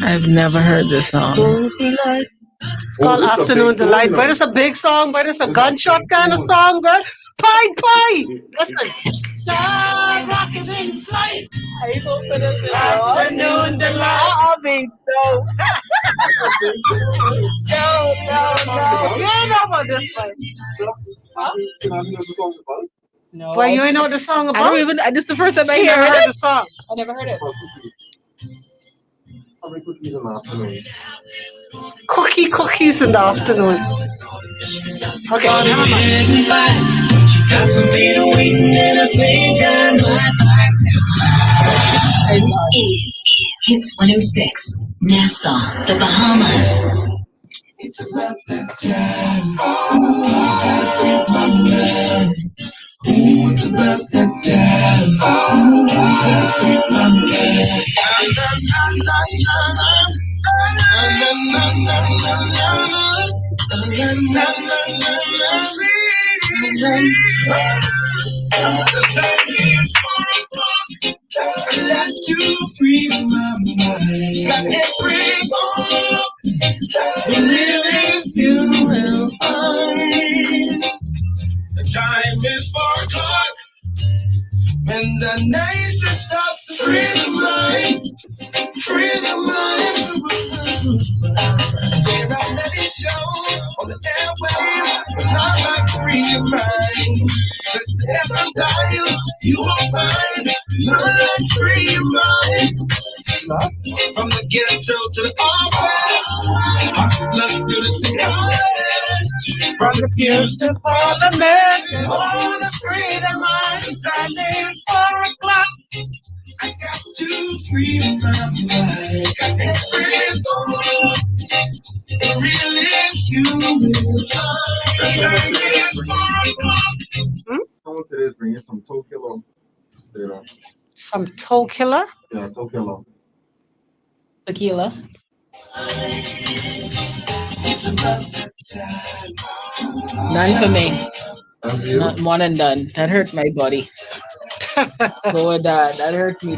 I've nenever heard this song. It's called Afternoon Delight, but it's a big song, but it's a gunshot kind of song, girl. Pie, pie. Listen. Star rockets in flight. I hope it is Afternoon Delight. Beats, no. No. You ain't know about this one. No. Well, you ain't know what the song about? I don't even. This is the first time I You hear never heard it. the song. I never heard it. Cookies in the afternoon. Okay, never mind. Got some meat waiting and I think I might like it. This is Hits 106, Nassau, the Bahamas. It's about that time. Oh, I think my mind. Ooh, it's about that time. Oh, I think my mind. The time is 4 o'clock. I got to free my mind. Got every song. The lyrics you will find. The time is 4 o'clock. When the night starts to free the mind. Free the mind. When I let it show on the airwaves, but not like free your mind. Search the heaven dial, you will find not like free your mind. From the ghetto to the office, hustlers, students, and college. From the pews to parliament, all the freedom minds. Time is 4 o'clock. I got to free my mind. Got every soul. The real is you will find. The time is 4 o'clock. Someone today is bringing some toe killer. Some toe killer? Yeah, toe killer. Tequila. None for me. Not one and done. That hurt my body. Go with that. That hurt me.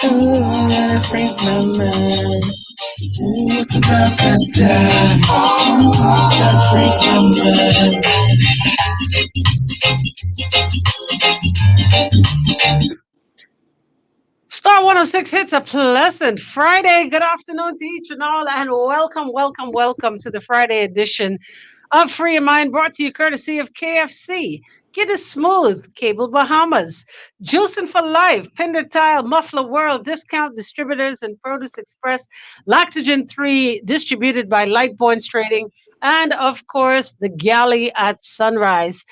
Oh, I break my mind. It's about that time. I break my mind. Star 106 hits a pleasant Friday. Good afternoon to each and all, and welcome to the Friday edition of Free Your Mind, brought to you courtesy of KFC. Get it smooth, Cable Bahamas, Juicing for Life, Pinder Tile, Muffler World, Discount Distributors, and Produce Express, Lactogen 3, distributed by Lightborns Trading, and of course, the Galley at Sunrise.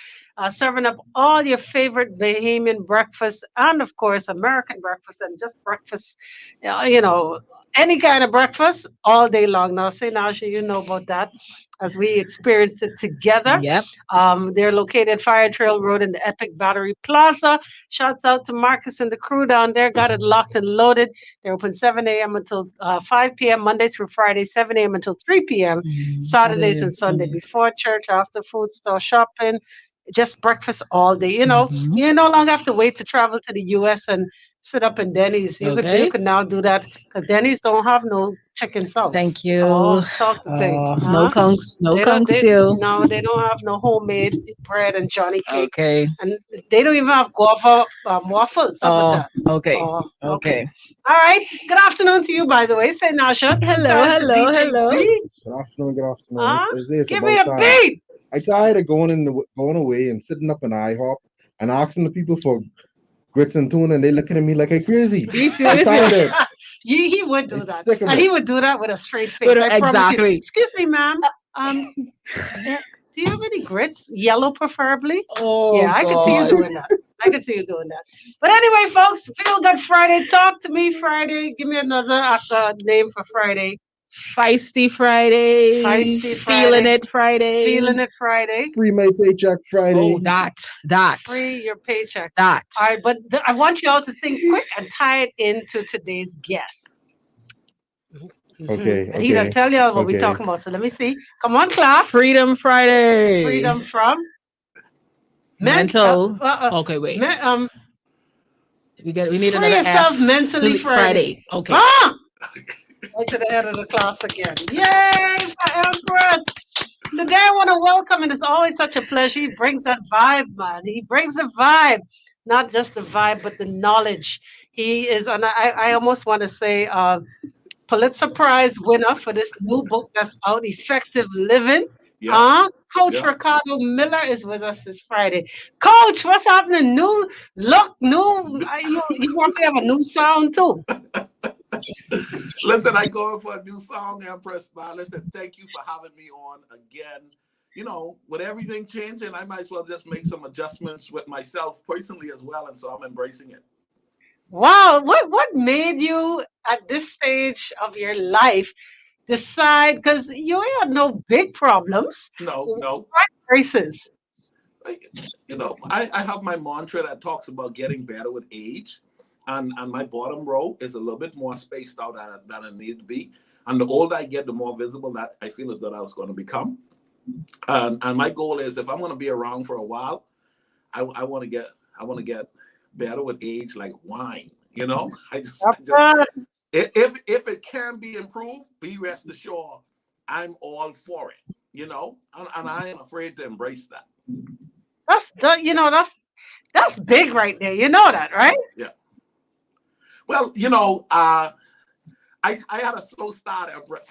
Serving up all your favorite Bahamian breakfast and, of course, American breakfast and just breakfast, any kind of breakfast all day long. Now, say, Nasha, you know about that as we experienced it together. Yep. They're located at Fire Trail Road in the Epic Battery Plaza. Shouts out to Marcus and the crew down there. Got it locked and loaded. They're open 7 a.m. until 5 p.m. Monday through Friday, 7 a.m. until 3 p.m. Saturdays and Sunday before church, after food, store shopping. Just breakfast all day. You no longer have to wait to travel to the U.S. and sit up in Denny's. You could now do that because Denny's don't have no chicken sauce. Thank you. Oh, talk the thing. No conks. No They don't- conks they- still. No, they don't have no homemade bread and Johnny cake. Okay. And they don't even have guava waffles. How about that? Okay. Oh, Okay. All right. Good afternoon to you, by the way. Say Nasha. Hello. Beats. Good afternoon. It's Give me a about time. beat. I tired of going away and sitting up in IHOP and asking the people for grits and tuna, and they looking at me like I'm crazy. Me too. I'm tired of it. He would do I'm that. sick of And it. he would do that with a straight face. I promise you. Exactly. Excuse me, ma'am. Do you have any grits? Yellow, preferably. Oh, Yeah, I can see you doing that. But anyway, folks, Feel Good Friday. Talk to me Friday. Give me another name for Friday. Feisty Friday. Feisty Feeling Friday. it Friday. Feeling it Friday. Free my paycheck Friday. Oh, that. Free your paycheck. That. All right, but I want you all to think quick and tie it into today's guest. Okay. And he done tell y'all what we talking about. So let me see. Come on, class. Freedom Friday. Freedom from mental. Okay, wait. We need free another yourself F. mentally Friday. Okay. Ah! Right to the head of the class again. Yay for Empress! Today I want to welcome, and it's always such a pleasure. He brings that vibe, man. He brings the vibe, not just the vibe, but the knowledge. He is, and I almost want to say, Pulitzer Prize winner for this new book that's out, Effective Living. Coach Ricardo Miller is with us this Friday. Coach, what's happening? New look, new. You want to have a new sound too? Listen, I go for a new song, Empress. Listen, thank you for having me on again. You know, with everything changing, I might as well just make some adjustments with myself personally as well, and so I'm embracing it. Wow, what made you at this stage of your life decide? Because you had no big problems. No. What braces? You know, I have my mantra that talks about getting better with age. And my bottom row is a little bit more spaced out than it needed to be. And the older I get, the more visible that I feel as though I was going to become. And my goal is, if I'm going to be around for a while, I want to get better with age, like wine. You know, if it can be improved, be rest assured, I'm all for it. You know, and I ain't afraid to embrace that. That's big right there. You know that, right? Yeah. Well, you know, I had a slow start, Empress.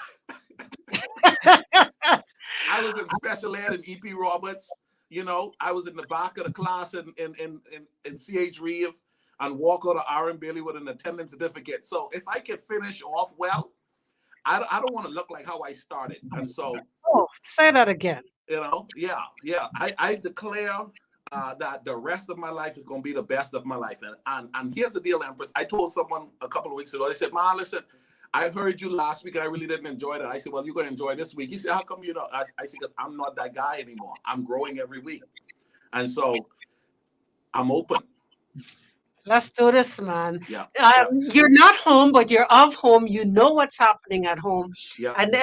I was in special ed in EP Roberts. You know, I was in the back of the class in CH Reeve and walk out of Aaron Bailey with an attendance certificate. So if I could finish off well, I don't want to look like how I started. And so, say that again. You know, yeah. I declare that the rest of my life is going to be the best of my life. And here's the deal, Empress. I told someone a couple of weeks ago, they said, "Man, listen, I heard you last week and I really didn't enjoy that." I said, "Well, you're going to enjoy this week." He said, "How come you know?" I said, "Because I'm not that guy anymore. I'm growing every week." And so I'm open. Let's do this, man. Yeah. You're not home, but you're of home. You know what's happening at home. Yeah. And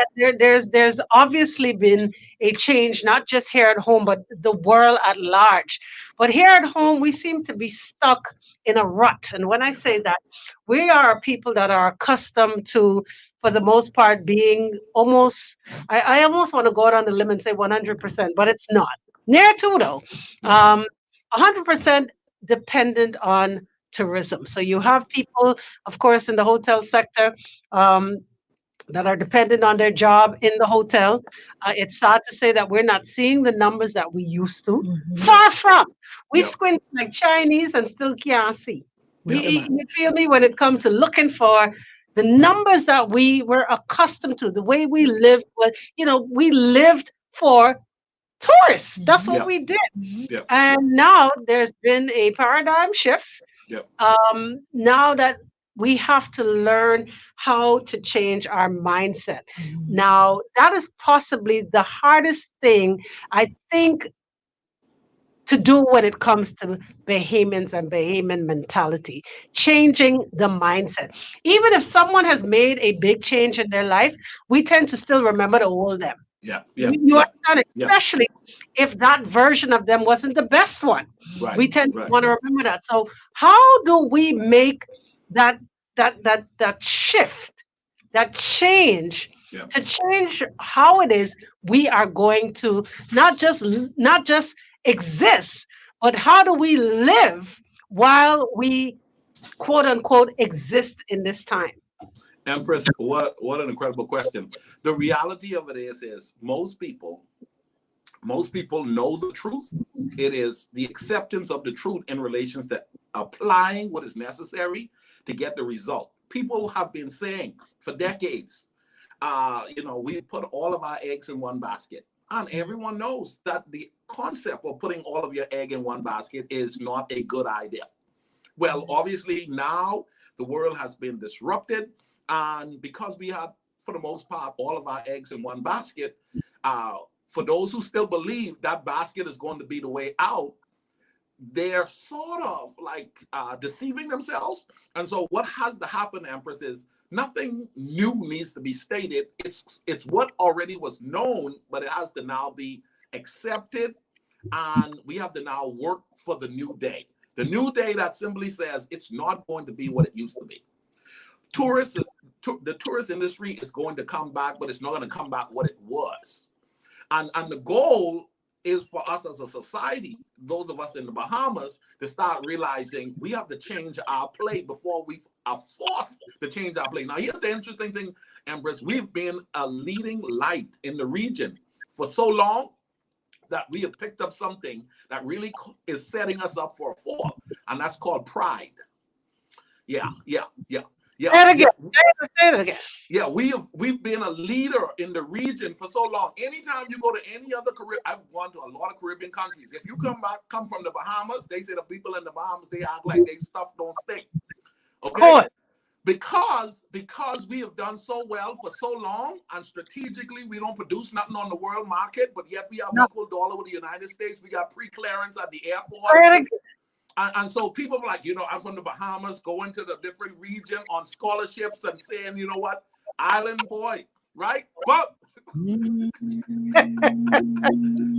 there's obviously been a change, not just here at home, but the world at large. But here at home, we seem to be stuck in a rut. And when I say that, we are people that are accustomed to, for the most part, being almost, I almost want to go out on the limb and say 100%, but it's not. Near to, though. 100% dependent on tourism. So you have people, of course, in the hotel sector that are dependent on their job in the hotel. It's sad to say that we're not seeing the numbers that we used to. Far from. We squint like Chinese and still can't see. You feel me? When it comes to looking for the numbers that we were accustomed to, the way we lived, we lived for tourists. That's what we did. And now there's been a paradigm shift. Now that we have to learn how to change our mindset. Now, that is possibly the hardest thing, I think, to do when it comes to Bahamians and Bahamian mentality, changing the mindset. Even if someone has made a big change in their life, we tend to still remember the old them. You understand, especially if that version of them wasn't the best one. We tend to want to remember that. So how do we make that shift, that change, to change how it is we are going to not just exist, but how do we live while we quote unquote exist in this time? Empress, what an incredible question. The reality of it is most people know the truth. It is the acceptance of the truth in relation to applying what is necessary to get the result. People have been saying for decades, we put all of our eggs in one basket. And everyone knows that the concept of putting all of your egg in one basket is not a good idea. Well, obviously now the world has been disrupted. And because we have for the most part, all of our eggs in one basket. For those who still believe that basket is going to be the way out, they're sort of like deceiving themselves. And so what has to happen, Empress, is nothing new needs to be stated. It's what already was known, but it has to now be accepted, and we have to now work for the new day. The new day that simply says it's not going to be what it used to be. The tourist industry is going to come back, but it's not going to come back what it was. And the goal is for us as a society, those of us in the Bahamas, to start realizing we have to change our play before we are forced to change our play. Now, here's the interesting thing, Empress. We've been a leading light in the region for so long that we have picked up something that really is setting us up for a fall, and that's called pride. Yeah. Say it again. Say it again. Yeah, we've been a leader in the region for so long. Anytime you go to any other Caribbean, I've gone to a lot of Caribbean countries. If you come from the Bahamas, they say the people in the Bahamas, they act like they stuff don't stink. Okay? Because we have done so well for so long, and strategically we don't produce nothing on the world market, but yet we have equal dollar with the United States. We got pre-clearance at the airport. And so people are like, I'm from the Bahamas, going to the different region on scholarships and saying, you know what, island boy, right? But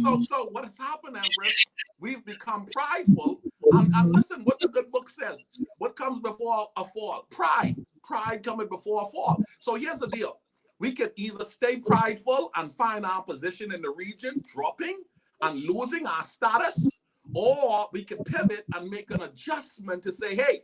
so what has happened, Empress? We've become prideful. And listen, what the good book says, what comes before a fall? Pride. Pride coming before a fall. So here's the deal. We could either stay prideful and find our position in the region dropping and losing our status, or we could pivot and make an adjustment to say, hey,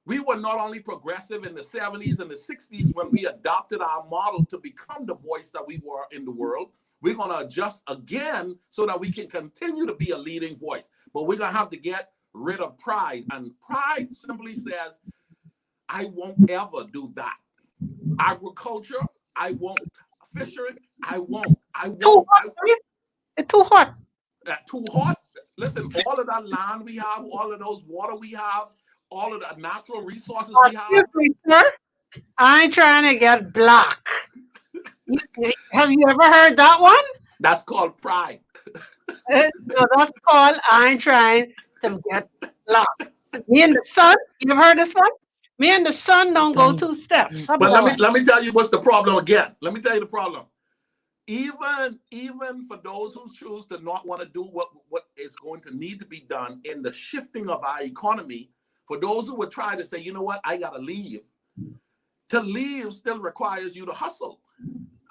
we were not only progressive in the 70s and the 60s when we adopted our model to become the voice that we were in the world. We're going to adjust again so that we can continue to be a leading voice. But we're going to have to get rid of pride. And pride simply says, I won't ever do that. Agriculture, I won't. Fishery, I won't. Too hot. It's too hot. Too hot. Listen, all of that land we have, all of those water we have, all of the natural resources we have. Excuse me, sir. I ain't trying to get black. Have you ever heard that one? That's called pride. No, that's called I ain't trying to get black. Me and the sun, you've heard this one? Me and the sun don't go two steps. But let me tell you what's the problem again. Let me tell you the problem. Even for those who choose to not want to do what is going to need to be done in the shifting of our economy, for those who would try to say, you know what, I got to leave. To leave still requires you to hustle.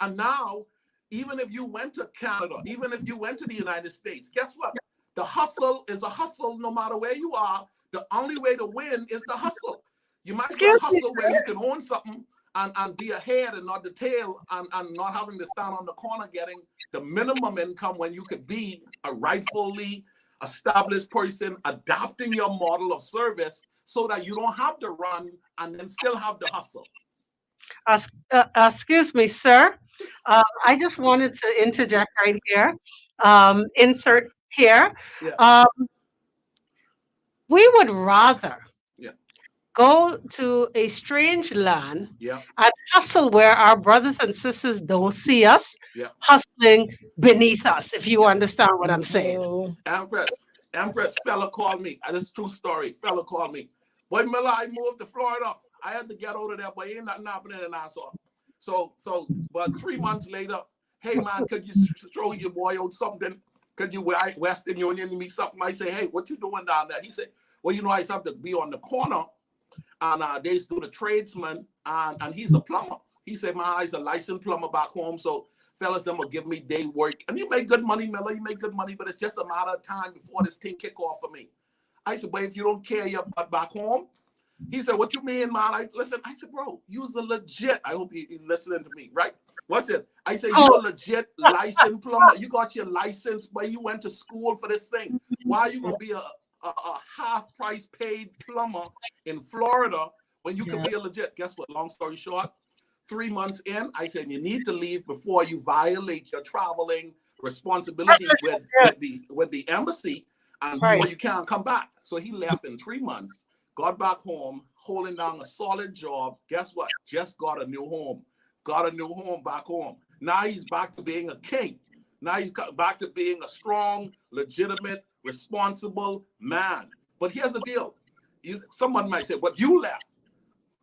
And now, even if you went to Canada, even if you went to the United States, guess what? The hustle is a hustle no matter where you are. The only way to win is the hustle. You might as well hustle where you can own something and be ahead and not the tail, and not having to stand on the corner getting the minimum income when you could be a rightfully established person, adopting your model of service so that you don't have to run and then still have the hustle. Excuse me, sir. I just wanted to interject right here. Insert here. Yeah. We would rather Yeah. go to a strange land Yeah. and hustle where our brothers and sisters don't see us, Yeah. hustling beneath us, if you understand what I'm saying. Oh, Empress, fella called me. This is a true story. Fella called me. Boy, Miller, I moved to Florida. I had to get out of there, but ain't nothing happening in Nassau. So, but 3 months later, hey man, could you throw your boy out something? Could you Western Union me something? I say, hey, what you doing down there? He said, well, you know, I used to have to be on the corner, and they used to do the tradesman, and he's a plumber. He said, man, he's a licensed plumber back home, so fellas, them will give me day work. And you make good money, Miller, you make good money, but it's just a matter of time before this thing kick off for me. I said, but if you don't care your butt back home, he said, what you mean, man? Listen, I said, bro, you's a legit, I hope you're listening to me, right? What's it? I said, you're a legit licensed plumber. You got your license, but you went to school for this thing. Why are you going to be a half price paid plumber in Florida when you could be a legit? Guess what? Long story short, 3 months in, I said, you need to leave before you violate your traveling responsibility with the embassy, and before you can't come back. So he left in 3 months, got back home, holding down a solid job. Guess what? Just got a new home. got a new home back home. Now he's back to being a king. Now he's back to being a strong, legitimate, responsible man. But here's the deal. Someone might say, "But you left.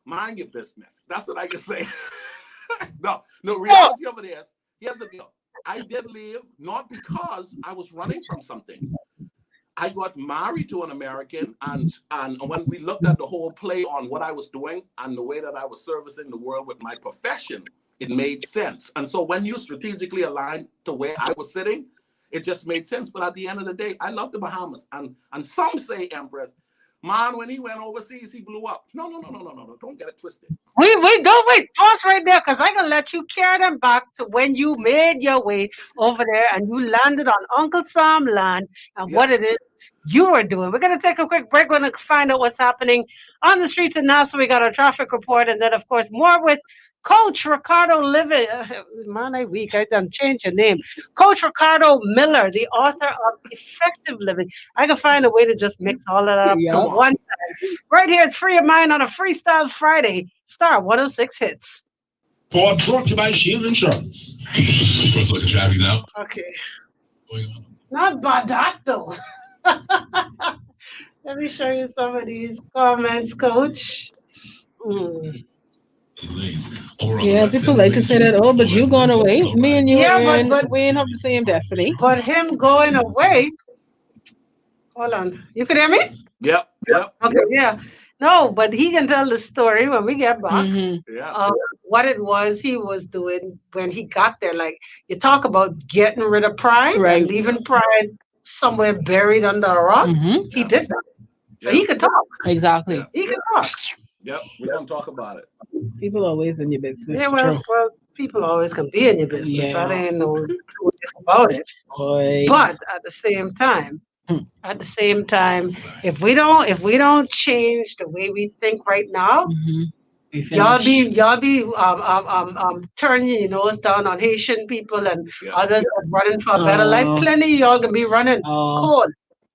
Mind your business." That's what I can say. No, reality of it is, here's the deal. I did leave not because I was running from something. I got married to an American, and when we looked at the whole play on what I was doing and the way that I was servicing the world with my profession, it made sense. And so when you strategically aligned to where I was sitting, it just made sense. But at the end of the day, I love the Bahamas. And some say, Empress, man, when he went overseas, he blew up. No. Don't get it twisted. Wait, pause right there, because I'm gonna let you carry them back to when you made your way over there and you landed on Uncle Sam land and what it is you were doing. We're gonna take a quick break. We're gonna find out what's happening on the streets in Nassau. We got our traffic report, and then of course more with Coach Ricardo Living. Man, I weak. I done changed your name. Coach Ricardo Miller, the author of Effective Living. I can find a way to just mix all of that up Yep. to one time. Right here, it's Free Your Mind on a Freestyle Friday. Star 106 hits. Brought to you by Shield Insurance. Let's look at traffic now. Okay. Going on. Not bad that though. Let me show you some of these comments, Coach. Delays. Over on Yeah, the left people hand like to lane, say that, oh, but the you left going is away. slow Me ride. and you Yeah, but we ain't have the same destiny. but him going away. Hold on. You can hear me? Yep. Okay, yeah. No, but he can tell the story when we get back Mm-hmm. Yeah. of what it was he was doing when he got there. Like, you talk about getting rid of pride Right. and leaving pride somewhere buried under a rock. Mm-hmm. He Yeah. did that. So Yeah. he could talk. Exactly. Yeah. He could talk. Yep. We're gonna talk about it. People always in your business. Yeah, True. well, people always can be in your business. That Yeah. ain't no two ways about it. Boy. But at the same time, if we don't change the way we think right now, Mm-hmm. We y'all finish. be turning your nose down on Haitian people and Yeah. others that running for a better life. Oh. Plenty of y'all gonna be running Oh. cold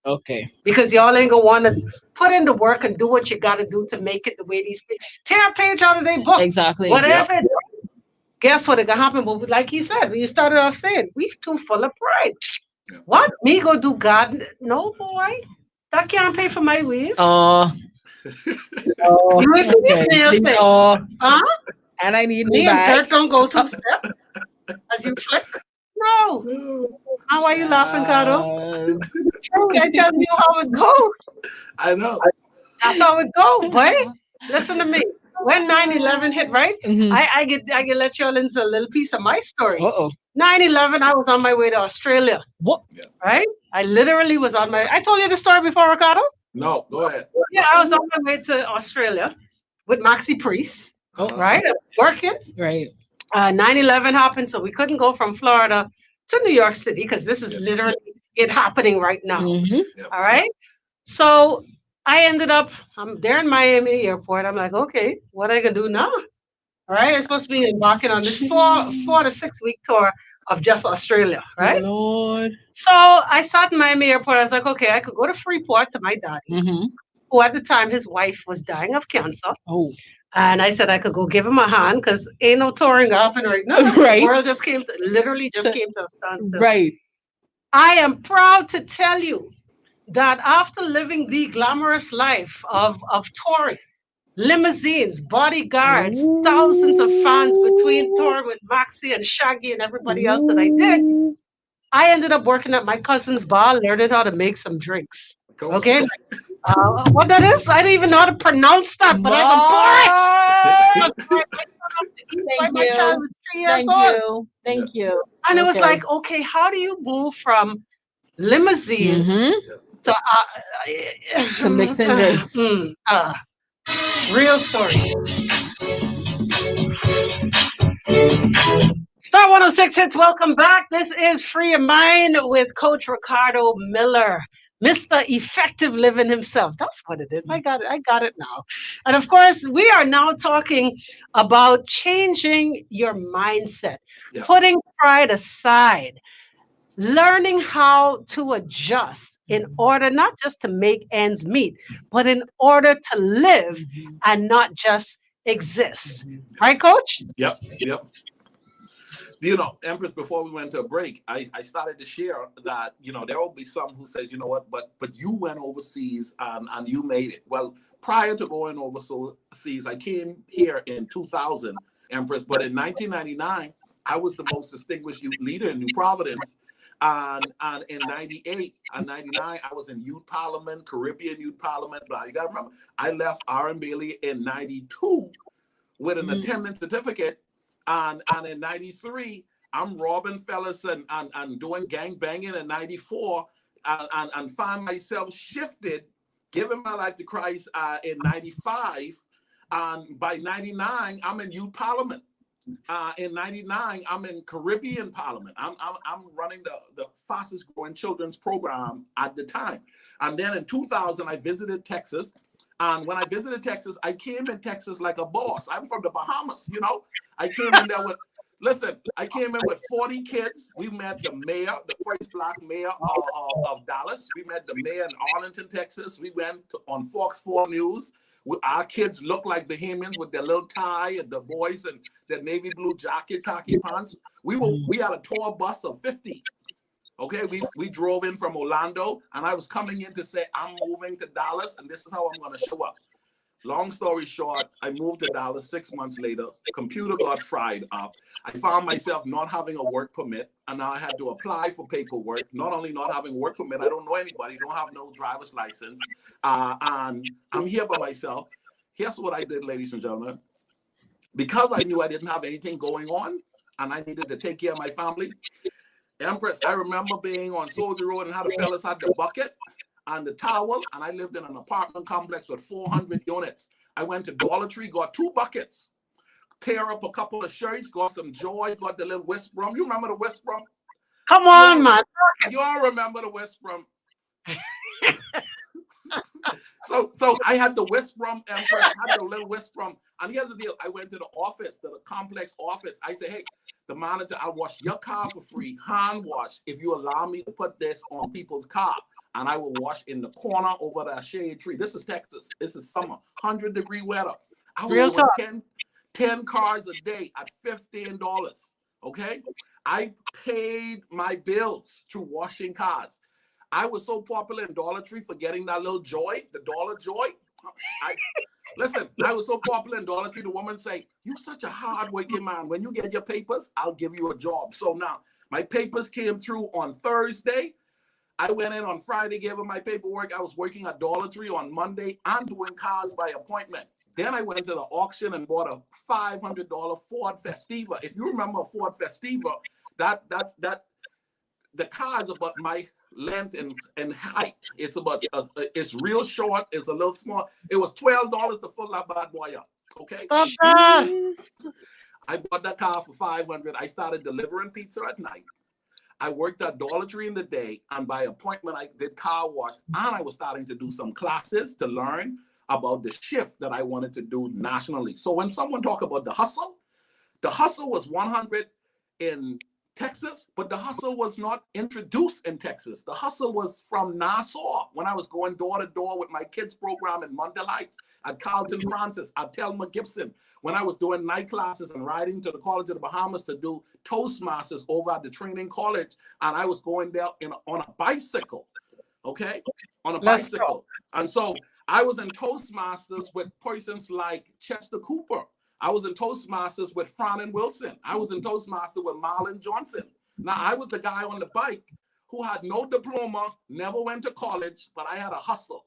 Okay. because y'all ain't gonna want to put in the work and do what you got to do to make it the way these people tear a page out of their book. Exactly. Whatever. it is, guess what? It can happen. But like you said, when you started off saying, we too full of pride. Yeah. What? Me go do God? No, boy. That can't pay for my weave. Oh. Oh. You ain't see this Okay. nail thing. Oh. Huh? And I need Me me and back. Dirt don't go two step as you flick. No. How are you laughing, Cado? True, I tell you how it go. I know. That's how it go, boy. Listen to me. When 9/11 hit, right? Mhm. I get let y'all into a little piece of my story. Uh-oh. 9/11, I was on my way to Australia. What? Right? I literally was on my. I told you the story before, Ricardo. No, go ahead. Yeah, I was on my way to Australia with Maxi Priest. Right? I was working. Right. 9/11 happened, so we couldn't go from Florida to New York City because this is Yes. literally it happening right now. Mm-hmm. All right. So I ended up, I'm there in Miami airport. I'm like, okay, what I gonna do now? All right. I'm supposed to be embarking on this 4 to 6 week tour of just Australia. Right. Lord. So I sat in Miami airport. I was like, okay, I could go to Freeport to my daddy, Mm-hmm. who at the time his wife was dying of cancer. Oh. And I said I could go give him a hand because ain't no touring happening right now. Right. The world just literally came to a standstill. Right. I am proud to tell you that after living the glamorous life of touring, limousines, bodyguards, thousands of fans between touring with Maxi and Shaggy and everybody else that I did, I ended up working at my cousin's bar, learning how to make some drinks. Go. Okay? What that is, I don't even know how to pronounce that, but I can pour it. Thank My child you. was 3 years Thank old. you. Thank you. And it was Okay. like, okay, how do you move from limousines Mhm. to To mixing drinks. real story. Star 106 hits, welcome back. This is Free Your Mind with Coach Ricardo Miller, Mr. Effective Living himself. That's what it is. I got it now. And of course, we are now talking about changing your mindset, Yeah. putting pride aside, learning how to adjust in order not just to make ends meet, but in order to live and not just exists. Right, Coach? Yep, yep. Empress, before we went to a break, I started to share that, there will be some who says, you know what, but you went overseas and you made it. Well, prior to going overseas, I came here in 2000, Empress, but in 1999, I was the most distinguished youth leader in New Providence. And in 98 and 99, I was in youth parliament, Caribbean youth parliament. But you got to remember, I left R.M. Bailey in 92 with an attendance certificate. And in 93, I'm robbing fellas and doing gang banging in 94 and find myself shifted, giving my life to Christ in 95. And by 99, I'm in youth parliament. In 99, I'm in Caribbean Parliament. I'm running the fastest growing children's program at the time. And then in 2000, I visited Texas. And when I visited Texas, I came in Texas like a boss. I'm from the Bahamas, I came in there I came in with 40 kids. We met the mayor, the first black mayor of Dallas. We met the mayor in Arlington, Texas. We went on Fox 4 News. Our kids look like Bahamians with their little tie, and the boys and their navy blue jacket, khaki pants. We had a tour bus of 50. Okay, we drove in from Orlando, and I was coming in to say I'm moving to Dallas, and this is how I'm going to show up. Long story short, I moved to Dallas 6 months later. Computer got fried up. I found myself not having a work permit, and now I had to apply for paperwork. Not only not having a work permit, I don't know anybody, don't have no driver's license, and I'm here by myself. Here's what I did, ladies and gentlemen. Because I knew I didn't have anything going on, and I needed to take care of my family, Empress, I remember being on Soldier Road and how the fellas had the bucket and the towel, and I lived in an apartment complex with 400 units. I went to Dollar Tree, got 2 buckets, tear up a couple of shirts, got some Joy, got the little whisk broom. You remember the whisk broom? Come on, man. You all remember the whisk broom. So I had the whisk broom, Empress, had the little whisk broom. And here's the deal. I went to the office, the complex office. I said, hey, the manager, I'll wash your car for free, hand wash, if you allow me to put this on people's car. And I will wash in the corner over the shade tree. This is Texas. This is summer, 100-degree weather. I was doing 10 cars a day at $15. Okay? I paid my bills through washing cars. I was so popular in Dollar Tree for getting that little Joy, the Dollar Joy. Listen, I was so popular in Dollar Tree, the woman say, you're such a hard-working man. When you get your papers, I'll give you a job. So now, my papers came through on Thursday. I went in on Friday, gave her my paperwork. I was working at Dollar Tree on Monday. I'm doing cars by appointment. Then I went to the auction and bought a $500 Ford Festiva. If you remember a Ford Festiva, the car is about my length and height. It's about it's real short. It's a little small. It was $12 to fill that bad boy up. Okay. Stop that. I bought that car for $500. I started delivering pizza at night. I worked at Dollar Tree in the day, and by appointment, I did car wash, and I was starting to do some classes to learn about the shift that I wanted to do nationally. So when someone talk about the hustle was 100 in Texas, but the hustle was not introduced in Texas. The hustle was from Nassau when I was going door to door with my kids program in Monday Heights, at Carlton Francis, at Thelma Gibson, when I was doing night classes and riding to the College of the Bahamas to do Toastmasters over at the training college. And I was going there on a bicycle, okay? On a bicycle. And so I was in Toastmasters with persons like Chester Cooper. I was in Toastmasters with Fran Wilson. I was in Toastmasters with Marlon Johnson. Now, I was the guy on the bike who had no diploma, never went to college, but I had a hustle.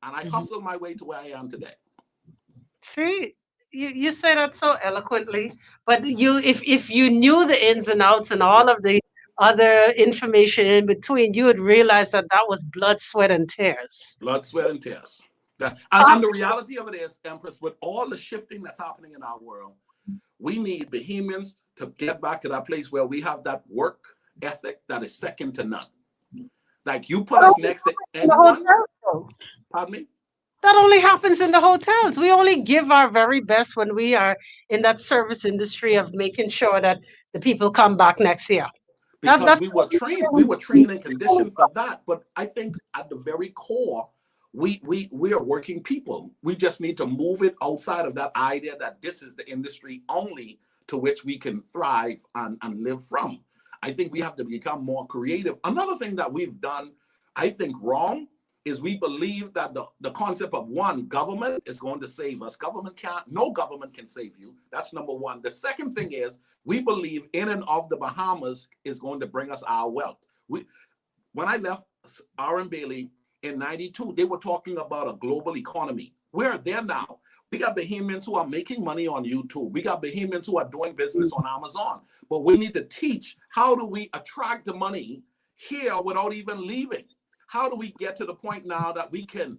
And I hustled my way to where I am today. See, you say that so eloquently, but if you knew the ins and outs and all of the other information in between, you would realize that was blood, sweat, and tears. Blood, sweat, and tears. And the reality of it is, Empress, with all the shifting that's happening in our world, we need Bahamians to get back to that place where we have that work ethic that is second to none. Like you put us next to anyone. Pardon me? That only happens in the hotels. We only give our very best when we are in that service industry of making sure that the people come back next year. Because we were trained and conditioned for that. But I think at the very core, we are working people. We just need to move it outside of that idea that this is the industry only to which we can thrive and live from. I think we have to become more creative. Another thing that we've done, I think, wrong is we believe that the concept of one, government is going to save us. No government can save you. That's number one. The second thing is we believe in and of the Bahamas is going to bring us our wealth. When I left R.M. Bailey in 92, they were talking about a global economy. We're there now. We got Bahamians who are making money on YouTube. We got Bahamians who are doing business on Amazon. But we need to teach, how do we attract the money here without even leaving? How do we get to the point now that we can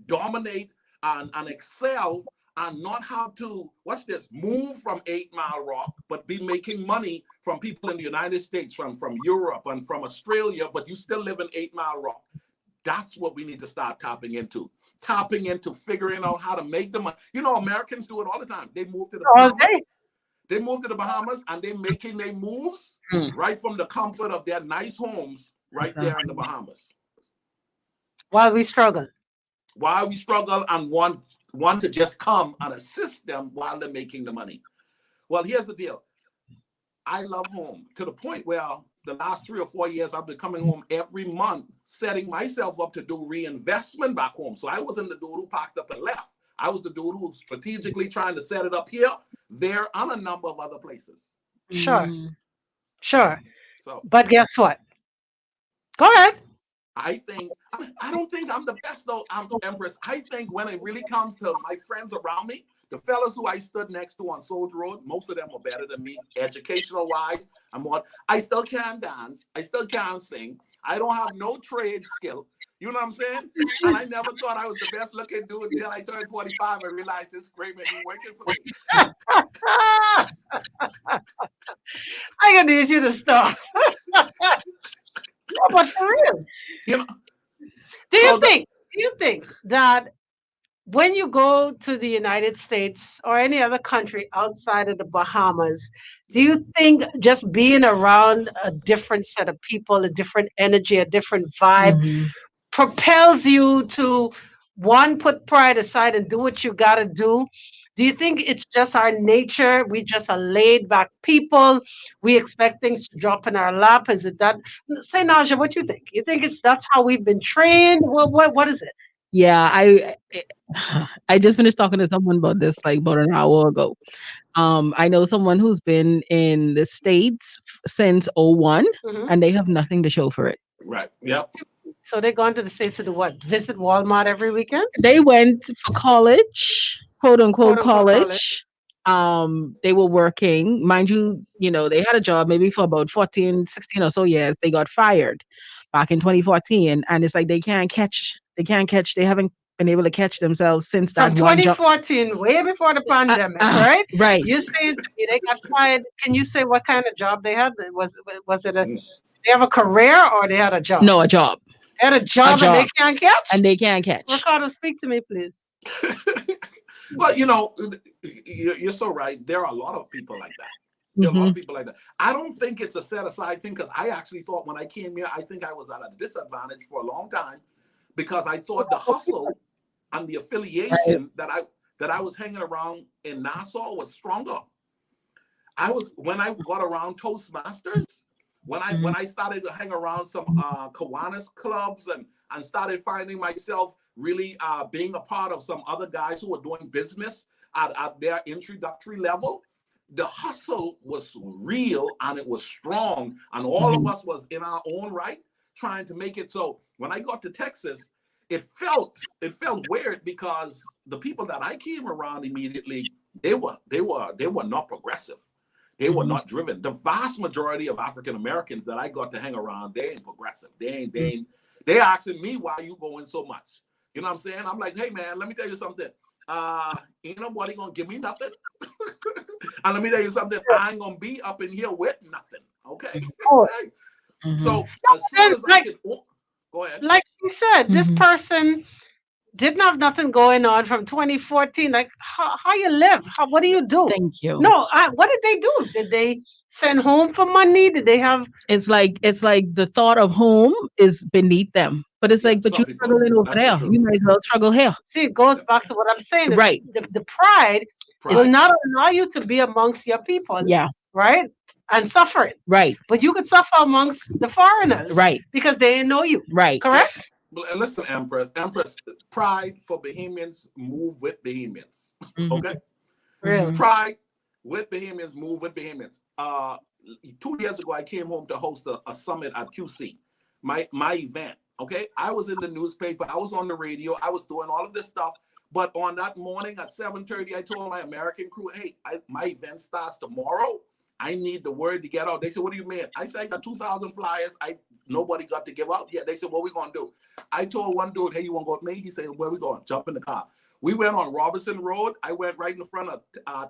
dominate and excel and not have to, watch this, move from 8 Mile Rock, but be making money from people in the United States, from Europe and from Australia, but you still live in 8 Mile Rock. That's what we need to start tapping into. Figuring out how to make the money. You know, Americans do it all the time. They move to the Bahamas. They move to the Bahamas and they're making their moves right from the comfort of their nice homes right there in the Bahamas. While we struggle and want to just come and assist them while they're making the money. Well, here's the deal. I love home to the point where the last 3 or 4 years I've been coming home every month, setting myself up to do reinvestment back home. So I wasn't the dude who packed up and left. I was the dude who was strategically trying to set it up here, there, and a number of other places. Sure. So, but guess what? Go ahead. I don't think I'm the best though, Empress. I think when it really comes to my friends around me, the fellas who I stood next to on Soldier Road, most of them were better than me, educational wise. I still can't dance. I still can't sing. I don't have no trade skill. You know what I'm saying? And I never thought I was the best looking dude until I turned 45 and realized this great man be working for me. I'm gonna need you to stop. No, but for real. You know, do you think that when you go to the United States or any other country outside of the Bahamas, do you think just being around a different set of people, a different energy, a different vibe propels you to, one, put pride aside and do what you got to do? Do you think it's just our nature? We just are laid back people. We expect things to drop in our lap. Is it that? Say, Naja, what you think? You think that's how we've been trained? What is it? Yeah, I just finished talking to someone about this like about an hour ago. I know someone who's been in the States since '01, and they have nothing to show for it. Right. Yep. So they're going to the States to do what? Visit Walmart every weekend? They went for college, quote unquote college. They were working. Mind you, they had a job maybe for about 14, 16 or so years. They got fired back in 2014. And it's like they haven't been able to catch themselves since that From one 2014, way before the pandemic, right? Right. You're saying to me they got fired. Can you say what kind of job they had? Was it they have a career or they had a job? No, a job. They had a job and they can't catch? And they can't catch. Ricardo, speak to me, please. Well, you're so right. There are a lot of people like that. There are a lot of people like that. I don't think it's a set aside thing, because I actually thought when I came here, I think I was at a disadvantage for a long time, because I thought the hustle and the affiliation that I was hanging around in Nassau was stronger. When I got around Toastmasters, when I started to hang around some Kiwanis clubs and started finding myself really being a part of some other guys who were doing business at their introductory level, the hustle was real and it was strong, and all of us was in our own right trying to make it. So when I got to Texas, it felt weird, because the people that I came around immediately, they were not progressive. They were not driven. The vast majority of African Americans that I got to hang around, they ain't progressive. They asking me, why you going so much? You know what I'm saying? I'm like, hey man, let me tell you something. Ain't nobody gonna give me nothing. And let me tell you something, I ain't gonna be up in here with nothing. Okay. So as soon as I can, go ahead. Like you said, this person didn't have nothing going on from 2014. Like, how you live? What do you do? Thank you. No, what did they do? Did they send home for money? Did they have? It's like the thought of home is beneath them. But it's Yeah, like, but some you people. struggling over That's the there. truth. You might as well struggle here. See, it goes Yeah. back to what I'm saying. Is Right. the pride will Pride. not allow you to be amongst your people, Yeah. right? And suffer it. Right. But you could suffer amongst the foreigners Right. because they didn't know you. Right. Yeah. Correct? But listen, Empress, pride for Bahamians move with Bahamians. Mhm. Okay? Really. Mhm. Pride with Bahamians move with Bahamians. 2 years ago, I came home to host a summit at QC, my event. Okay, I was in the newspaper, I was on the radio, I was doing all of this stuff. But on that morning at 7:30, I told my American crew, "Hey, my event starts tomorrow. I need the word to get out." They said, "What do you mean?" I said, "I got 2,000 flyers. Nobody got to give out yet." They said, "What we gonna do?" I told one dude, "Hey, you wanna go with me?" He said, "Where we going?" Jump in the car. We went on Robertson Road. I went right in the front of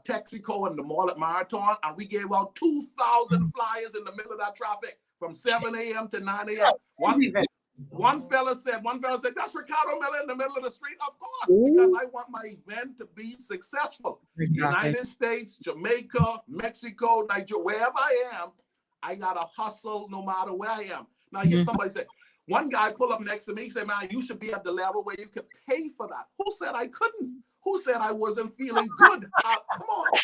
Texaco and the mall at Marathon, and we gave out 2,000 flyers in the middle of that traffic from 7 a.m. to 9 a.m. One fella said, "That's Ricardo Miller in the middle of the street." Of course, because I want my event to be successful. Exactly. United States, Jamaica, Mexico, Nigeria, wherever I am, I gotta hustle no matter where I am. Now, hear Mhm. somebody say, one guy pull up next to me, say, "Man, you should be at the level where you could pay for that." Who said I couldn't? Who said I wasn't feeling good? Come on,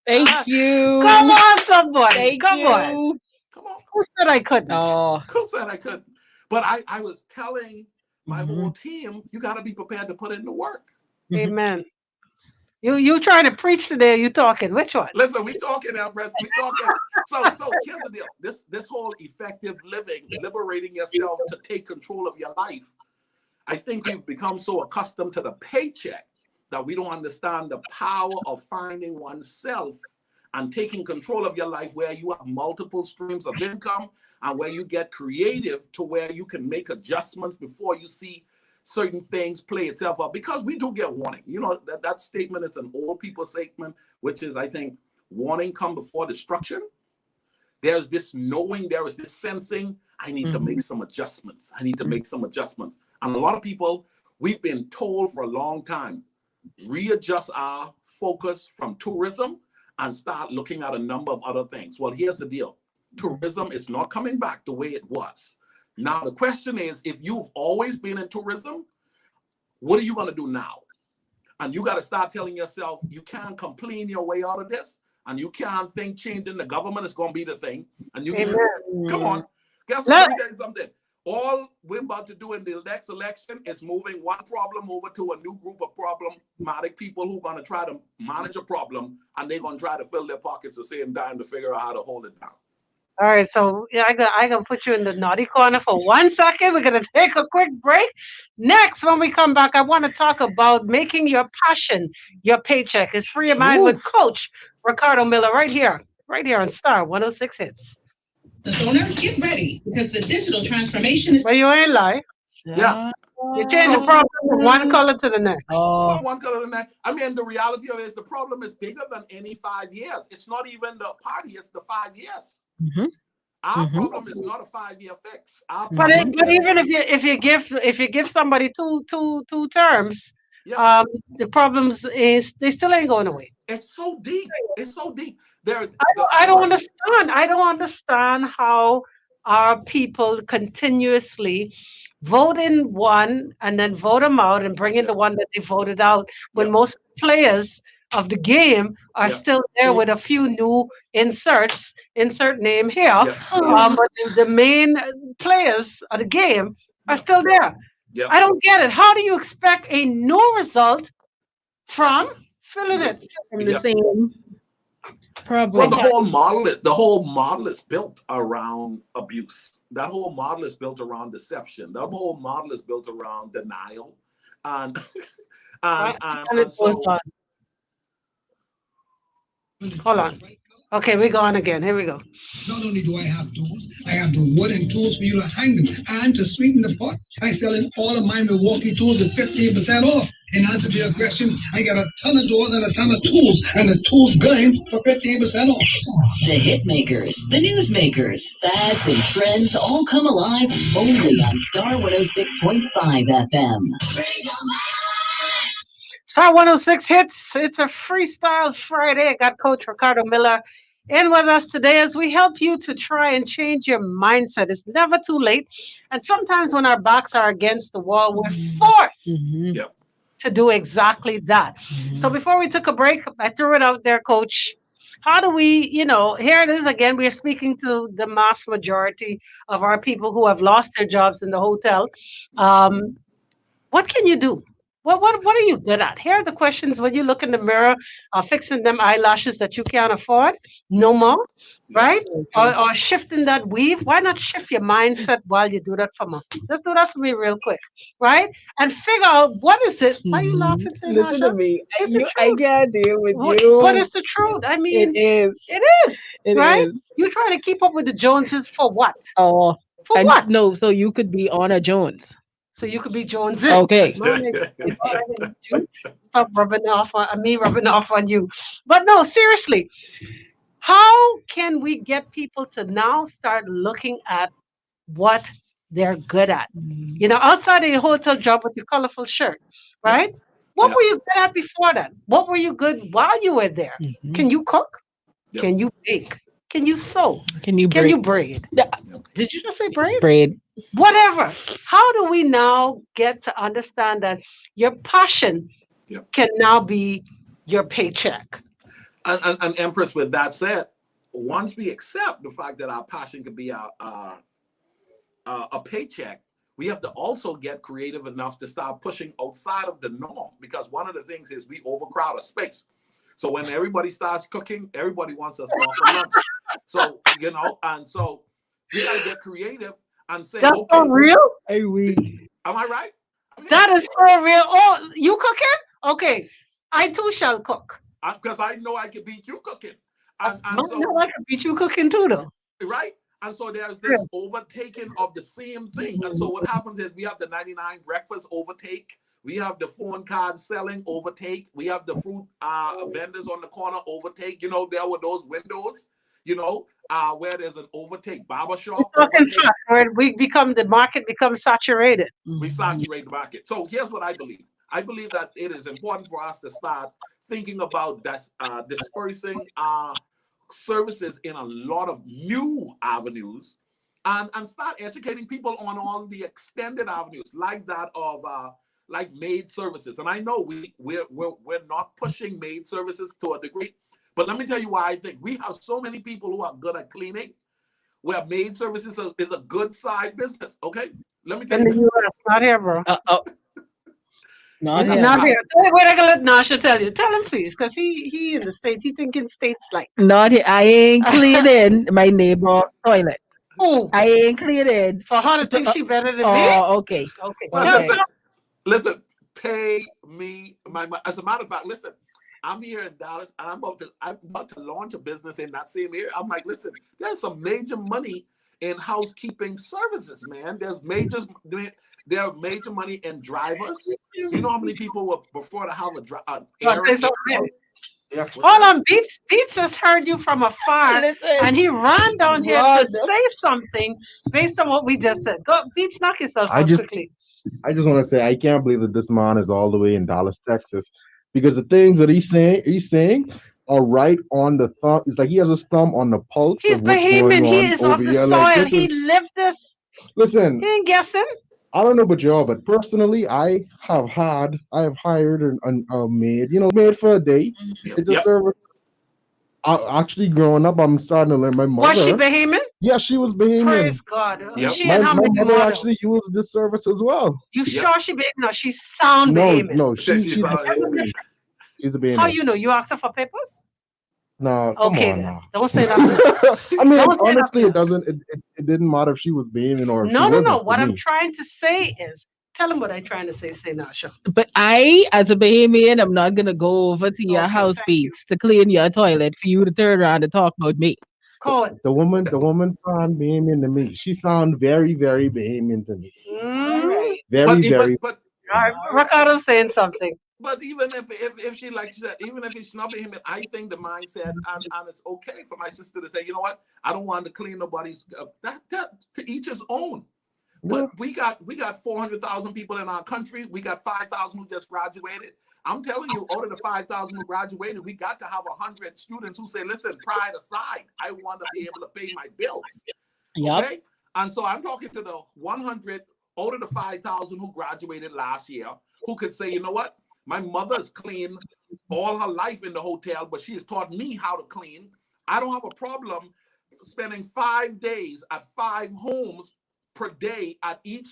Thank you. Come on, somebody. Thank Come on. you. come on. Who said I couldn't? Oh. Who said I couldn't? But I was telling my whole Mhm. team, you got to be prepared to put in the work. Mhm. Amen. You trying to preach today? You talking? Which one? Listen, we talking now, Press. We talking. So here's the deal. This whole effective living, liberating yourself to take control of your life. I think we've become so accustomed to the paycheck that we don't understand the power of finding oneself and taking control of your life, where you have multiple streams of income and where you get creative to where you can make adjustments before you see certain things play itself out. Because we do get warning. You know, that statement is an old people statement, which is, I think, warning come before destruction. There's this knowing, there is this sensing, I need to make some adjustments. I need to make some adjustments. And a lot of people, we've been told for a long time, readjust our focus from tourism and start looking at a number of other things. Well, here's the deal. Tourism is not coming back the way it was. Now, the question is, if you've always been in tourism, what are you going to do now? And you got to start telling yourself, you can't complain your way out of this. And you can't think changing the government is going to be the thing. And you Amen. come on. Guess what? Let, Let me tell you something. All we're about to do in the next election is moving one problem over to a new group of problematic people who are going to try to manage a problem, and they're going to try to fill their pockets the same time to figure out how to hold it down. all right, so yeah, I gonna put you in the naughty corner for 1 second. We're gonna take a quick break. Next, when we come back, I want to talk about making your passion your paycheck. It's Free Your Mind Ooh. with Coach Ricardo Miller right here on Star 106 Hits. The owners, get ready because the digital transformation is. But you ain't lie. Yeah. You change the So problem from one color to the next. Oh. from one color to the next. I mean, the reality of it is the problem is bigger than any 5 years. It's not even the party, it's the 5 years. Mhm. Our Mhm. problem is not a 5-year fix. Our But, problem but is, even if you give somebody two terms, yeah, the problems is they still ain't going away. it's so deep. It's so deep. There, I don't understand. I don't understand how our people continuously vote in one and then vote them out and bring in yeah, the one that they voted out when yeah, most players of the game are yeah, still there with a few new inserts, insert name here. yeah, yeah, But the main players of the game are yeah, still there. yeah, I don't get it. How do you expect a new result from filling yeah, it? From the yeah. same Well, problem. the whole model is built around abuse. That whole model is built around deception. That whole model is built around denial, and Right? and And it and goes so on. Hold on. Okay, we're going again. Here we go. Not only do I have tools, I have the wood and tools for you to hang them. And to sweeten the pot, I selling all of my Milwaukee tools at 15% off. In answer to your question, I got a ton of doors and a ton of tools, and the tools going for 15% off. The hit makers, the news makers, fads and trends all come alive only on Star 106.5 FM. Star 106 hits. It's a freestyle Friday. I got Coach Ricardo Miller in with us today as we help you to try and change your mindset. It's never too late. And sometimes when our backs are against the wall, we're forced Yep. to do exactly that. So before we took a break, I threw it out there, Coach. How do we, here it is again. We are speaking to the mass majority of our people who have lost their jobs in the hotel. What can you do? What are you good at? Here are the questions when you look in the mirror, fixing them eyelashes that you can't afford, no more, right? Or shifting that weave. Why not shift your mindset while you do that for me? Just do that for me real quick, right? And figure out what is it. Why are you laughing, say, Listen to Nasha? me. It's the I truth. can't deal with But you. it's the truth. I It mean, is. it is, It right? is. You trying to keep up with the Joneses for what? Oh, For and what? no, so you could be Honor Jones. So you could be Jones in. Okay. Mommy, I need you. Stop rubbing off on me, rubbing off on you. But no, seriously, how can we get people to now start looking at what they're good at? Outside of your hotel job with your colorful shirt, Yeah. right? What Yeah. were you good at before that? What were you good while you were there? Mhm. Can you cook? Yep. Can you bake? Can you sew? Can you Can break you braid? Did you just say braid? bread? Whatever. How do we now get to understand that your passion Yep. can now be your paycheck? And Empress, with that said, once we accept the fact that our passion could be a paycheck, we have to also get creative enough to start pushing outside of the norm. Because one of the things is we overcrowd a space. So when everybody starts cooking, everybody wants us off for lunch. So, and so we got to get creative and say, That's okay, so real. I weak. am I right? I mean, That is so real. Oh, you cooking? Okay. I too shall cook. because I know I can beat you cooking. And No, so, I can beat you cooking too, though. right? And so there's Yeah. this overtaking of the same thing. And so what happens is we have the 99 breakfast overtake. We have the phone card selling overtake. We have the fruit vendors on the corner overtake. There were those windows, where there's an overtake. Barbershop Talking overtake. fast, where the market becomes saturated. We saturate the market. So here's what I believe. I believe that it is important for us to start thinking about dispersing services in a lot of new avenues and start educating people on all the extended avenues like that of like maid services. And I know we're not pushing maid services to a degree, but let me tell you why I think we have so many people who are good at cleaning, where maid services is a good side business. Okay, let me tell In the you. U.S., not here, bro. Not Yeah. here. Not here. Wait, I gotta let Nasha tell you. Tell him, please, because he in the States. He thinking States like. Not here. I ain't cleaning my neighbor toilet. Oh, I ain't cleaning. for her to think she better than me? Oh, okay. Okay. Well, Okay. listen, pay me my money. As a matter of fact, listen, I'm here in Dallas and I'm about to launch a business in that same area. I'm like, listen, there's some major money in housekeeping services, man. There are major money in drivers. You know how many people were before to have Well, say errand? something. What's Hold that? on, Beats just heard you from afar, and he ran down here to Run. say something based on what we just said. Go, Beats, knock yourself I out just- quickly. I just want to say I can't believe that this man is all the way in Dallas, Texas, because the things that he's saying are right on the thumb. It's like he has his thumb on the pulse He's of what's going Bahamian. He on is of over the here. soil. Like this He is lived this. listen. He ain't guessing. I don't know about y'all, but personally, I have hired a maid, maid for a day. Yep. It's a service. Actually, growing up, I'm starting to learn. My mother, Was she Bahamian? yeah, she was Bahamian. Praise God. Yep. She My, and how my many mother model? actually used this service as well. You Yep. sure she Bahamian? No, she sound No, Bahamian. no, She's she's a Bahamian. She's a How Bahamian. you know? You asked her for papers? No, come Okay, on then. now. Don't say nothing else. I mean, Don't say honestly, nothing it doesn't. It didn't matter if she was Bahamian or if she No. wasn't. to What I'm me. trying to say is, tell him what I'm trying to say. Say now, sure. But I, as a Bahamian, I'm not gonna go over to your Okay, house thank you. beats to clean your toilet for you to turn around and talk about me. Code. The woman sound Bahamian to me. She sound very, very Bahamian to me. All Mm. right. Very, but very. but All right, Ricardo saying something. But even if she, like she said, even if it's not him, I think the mindset, and it's okay for my sister to say, you know what, I don't want to clean nobody's that to each his own. Yeah. But we got 400,000 people in our country. We got 5,000 who just graduated. I'm telling you, out of the 5,000 who graduated, we got to have 100 students who say, listen, pride aside, I want to be able to pay my bills. Yep. Okay, and so I'm talking to the 100 out of the 5,000 who graduated last year, who could say, you know what? My mother's cleaned all her life in the hotel, but she has taught me how to clean. I don't have a problem spending 5 days at 5 homes per day. At each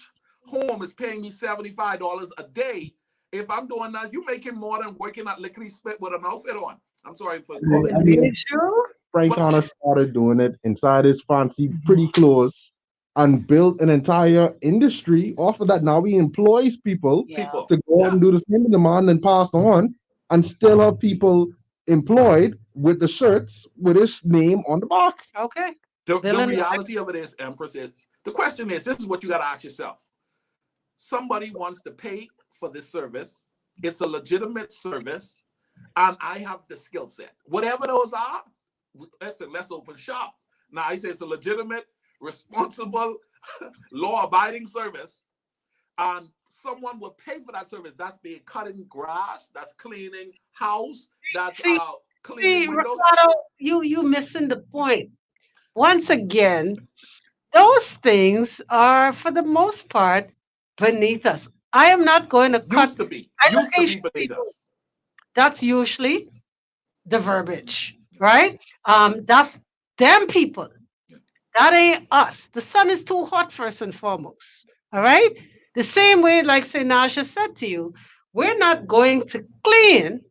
home is paying me $75 a day. If I'm doing that, you're making more than working at Lickety Split with an outfit on. I'm sorry for calling I it. mean, True. Frank But Connor started doing it inside his fancy pretty clothes and built an entire industry off of that. Now he employs people Yeah. people, to go out yeah. and do the same demand and pass on and still have people employed with the shirts with his name on the back. Okay. The Dylan. reality of it is, Empress, is the question is, this is what you got to ask yourself. Somebody wants to pay for this service. It's a legitimate service, and I have the skill set. Whatever those are, listen, let's open shop. Now, I say it's a legitimate, responsible, law-abiding service, and someone will pay for that service. That's being cutting grass, that's cleaning house, that's See, cleaning windows. Ricardo, you missing the point. Once again, those things are for the most part beneath us. I am not going to cut Used to be education beneath people. us. That's usually the verbiage, right? That's them people. That ain't us. The sun is too hot first and foremost. All right. The same way, like Senasha said to you, we're not going to clean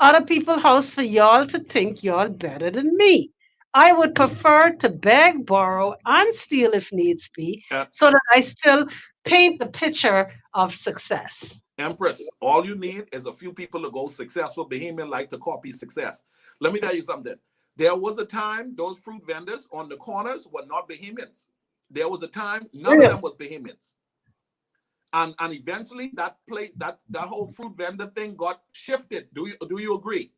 other people's house for y'all to think y'all better than me. I would prefer to beg, borrow, and steal if needs be, Uh, so that I still paint the picture of success. Empress, all you need is a few people to go successful. Bahamian like to copy success. Let me tell you something. There was a time those fruit vendors on the corners were not Bahamians. There was a time none of them was Bahamians. And eventually that whole fruit vendor thing got shifted. Do you agree?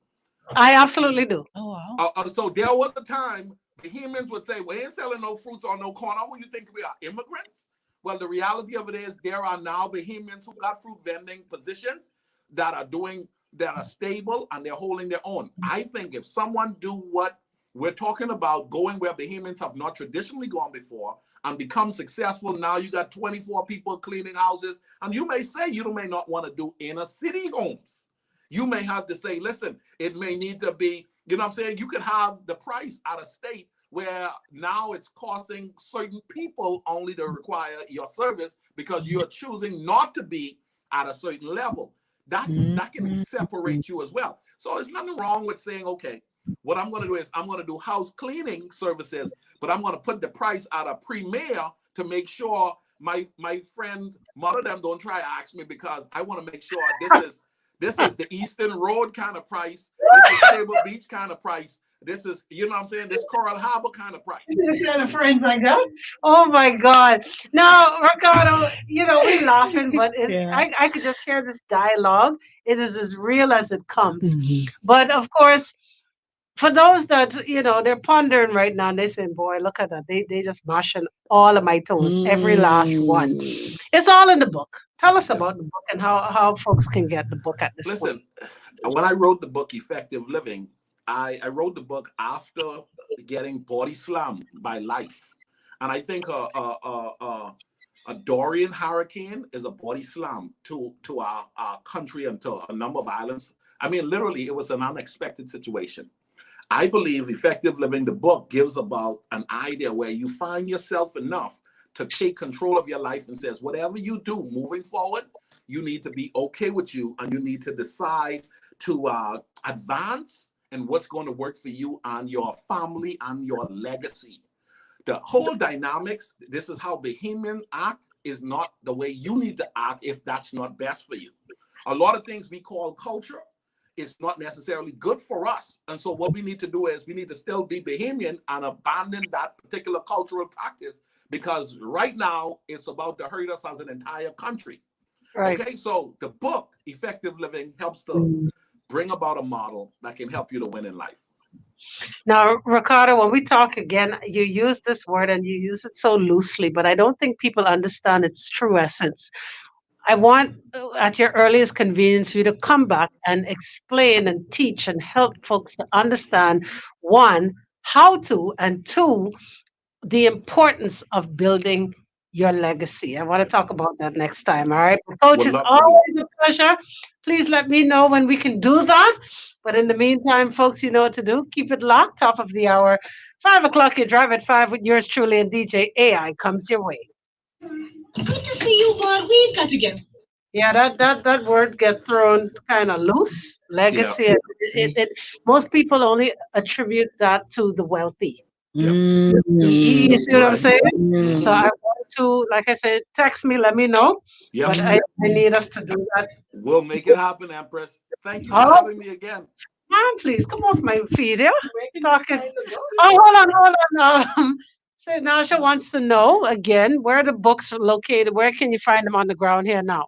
I absolutely do. Oh wow. So there was a time Bahamians would say, we ain't selling no fruits on no corner. Who you think we are, immigrants? Well, the reality of it is there are now Bahamians who got fruit vending positions that are stable and they're holding their own. I think if someone do what we're talking about, going where Bahamians have not traditionally gone before and become successful, now you got 24 people cleaning houses, and you may say you may not want to do inner city homes. You may have to say, listen, it may need to be, you know what I'm saying? You could have the price out of state where now it's costing certain people only to require your service because you're choosing not to be at a certain level. That can separate you as well. So there's nothing wrong with saying, okay, what I'm going to do is I'm going to do house cleaning services, but I'm going to put the price at a premier to make sure my friend, mother them don't try to ask me, because I want to make sure this is the Eastern Road kind of price. This is Table Beach kind of price. This is, you know what I'm saying, this Coral Harbor kind of price. The kind of friends I got. Oh my God. Now, Ricardo, we laughing, but I could just hear this dialogue. It is as real as it comes. But of course, for those that, they're pondering right now, and they're saying, boy, look at that. They just mashing all of my toes, every last one. It's all in the book. Tell us about the book and how folks can get the book at this point. Listen, when I wrote the book, Effective Living, I wrote the book after getting body slammed by life. And I think a Dorian hurricane is a body slam to our country and to a number of islands. I mean, literally, it was an unexpected situation. I believe Effective Living, the book, gives about an idea where you find yourself enough to take control of your life and says, whatever you do moving forward, you need to be okay with you, and you need to decide to advance and what's going to work for you and your family and your legacy. The whole dynamics, this is how Bahamian act, is not the way you need to act if that's not best for you. A lot of things we call culture is not necessarily good for us. And so what we need to do is we need to still be Bahamian and abandon that particular cultural practice, because right now it's about to hurt us as an entire country. Right. Okay, so the book Effective Living helps to Mm. bring about a model that can help you to win in life. Now, Ricardo, when we talk again, you use this word and you use it so loosely, but I don't think people understand its true essence. I want, at your earliest convenience, for you to come back and explain and teach and help folks to understand, one, how to, and two, the importance of building your legacy. I want to talk about that next time. All right. Coach, Would it's love to do. always a pleasure. Please let me know when we can do that. But in the meantime, folks, you know what to do. Keep it locked. Top of the hour, 5 o'clock. You drive at 5 with yours truly and DJ AI comes your way. Good to see you, bud. We've got to get. Yeah, that word get thrown kind of loose. Yeah, Legacy. Most people only attribute that to the wealthy. yeah, You see what I'm right. saying? So Mhm. I want to, like I said, text me, let me know. Yep, But I need us to do that. we'll make it happen, Empress. Thank you for Oh, having me again. man, please come off my feed, yeah? Talking. Go Oh, hold on. So Nasha wants to know again where the books are located. Where can you find them on the ground here now?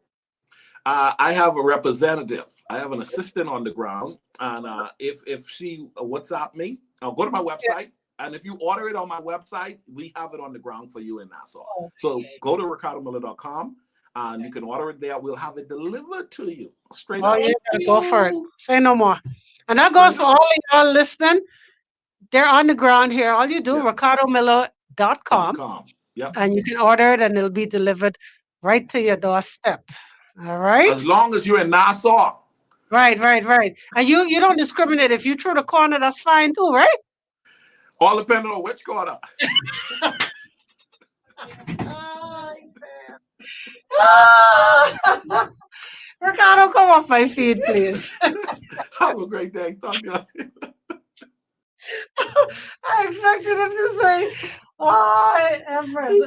I have a representative. I have an assistant on the ground, and if she WhatsApp me, I'll go to my website, and if you order it on my website, we have it on the ground for you in Nassau. So go to ricardomiller.com, and you can order it there. We'll have it delivered to you straight Oh, up. yeah, gotta go for it. Say no more. And that Straight goes for up. all of y'all listening. They're on the ground here. All you do, Yeah. ricardomiller.com, .com. Yep. and you can order it and it'll be delivered right to your doorstep. All right? As long as you're in Nassau. Right. And you don't discriminate. If you throw the corner, that's fine too, right? All depending on which corner. Ricardo, come off my feed, please. Have a great day. Talk to you. I expected him to say, "Oh, Empress."